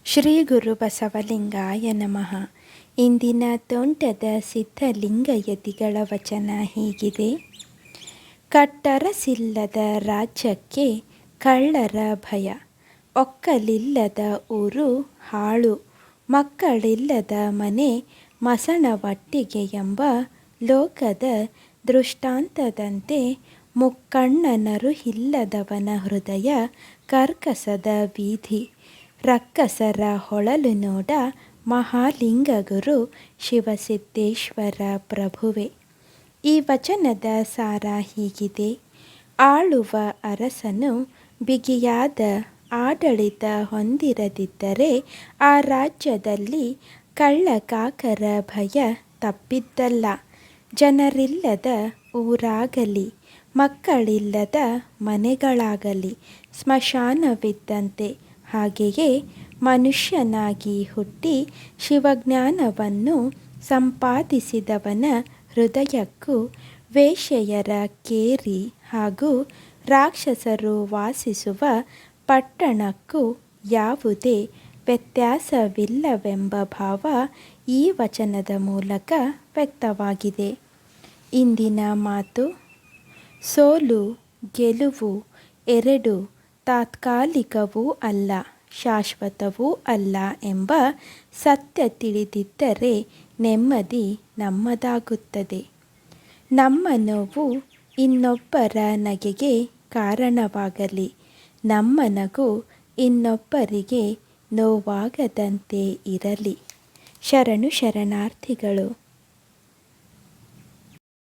ಶ್ರೀ ಗುರು ಬಸವಲಿಂಗಾಯ ನಮಃ. ಇಂದಿನ ತೋಂಟದ ಸಿದ್ಧಲಿಂಗಯತಿಗಳ ವಚನ ಹೀಗಿದೆ. ಕಟ್ಟರಸಿಲ್ಲದ ರಾಜ್ಯಕ್ಕೆ ಕಳ್ಳರ ಭಯ, ಒಕ್ಕಲಿಲ್ಲದ ಊರು ಹಾಳು, ಮಕ್ಕಳಿಲ್ಲದ ಮನೆ ಮಸಣವಟ್ಟಿಗೆ ಎಂಬ ಲೋಕದ ದೃಷ್ಟಾಂತದಂತೆ ಮುಕ್ಕಣ್ಣನರು ಇಲ್ಲದವನ ಹೃದಯ ಕರ್ಕಸದ ಬೀದಿ, ರಕ್ಕಸರ ಹೊಳಲು ನೋಡ ಮಹಾಲಿಂಗಗುರು ಶಿವಸಿದ್ದೇಶ್ವರ ಪ್ರಭುವೆ. ಈ ವಚನದ ಸಾರ ಹೀಗಿದೆ. ಆಳುವ ಅರಸನು ಬಿಗಿಯಾದ ಆಡಳಿತ ಹೊಂದಿರದಿದ್ದರೆ ಆ ರಾಜ್ಯದಲ್ಲಿ ಕಳ್ಳಕಾಕರ ಭಯ ತಪ್ಪಿದ್ದಲ್ಲ. ಜನರಿಲ್ಲದ ಊರಾಗಲಿ, ಮಕ್ಕಳಿಲ್ಲದ ಮನೆಗಳಾಗಲಿ ಸ್ಮಶಾನವಿದ್ದಂತೆ. ಹಾಗೆಯೇ ಮನುಷ್ಯನಾಗಿ ಹುಟ್ಟಿ ಶಿವಜ್ಞಾನವನ್ನು ಸಂಪಾದಿಸಿದವನ ಹೃದಯಕ್ಕೂ ವೇಶ್ಯೆಯರ ಕೇರಿ ಹಾಗೂ ರಾಕ್ಷಸರು ವಾಸಿಸುವ ಪಟ್ಟಣಕ್ಕೂ ಯಾವುದೇ ವ್ಯತ್ಯಾಸವಿಲ್ಲವೆಂಬ ಭಾವ ಈ ವಚನದ ಮೂಲಕ ವ್ಯಕ್ತವಾಗಿದೆ. ಇಂದಿನ ಮಾತು: ಸೋಲು ಗೆಲುವು ಎರಡೂ ತಾತ್ಕಾಲಿಕವೂ ಅಲ್ಲ, ಶಾಶ್ವತವೂ ಅಲ್ಲ ಎಂಬ ಸತ್ಯ ತಿಳಿದಿದ್ದರೆ ನೆಮ್ಮದಿ ನಮ್ಮದಾಗುತ್ತದೆ. ನಮ್ಮ ನೋವು ಇನ್ನೊಬ್ಬರ ನಗೆಗೆ ಕಾರಣವಾಗಲಿ, ನಮ್ಮ ನಗು ಇನ್ನೊಬ್ಬರಿಗೆ ನೋವಾಗದಂತೆ ಇರಲಿ. ಶರಣು ಶರಣಾರ್ಥಿಗಳು.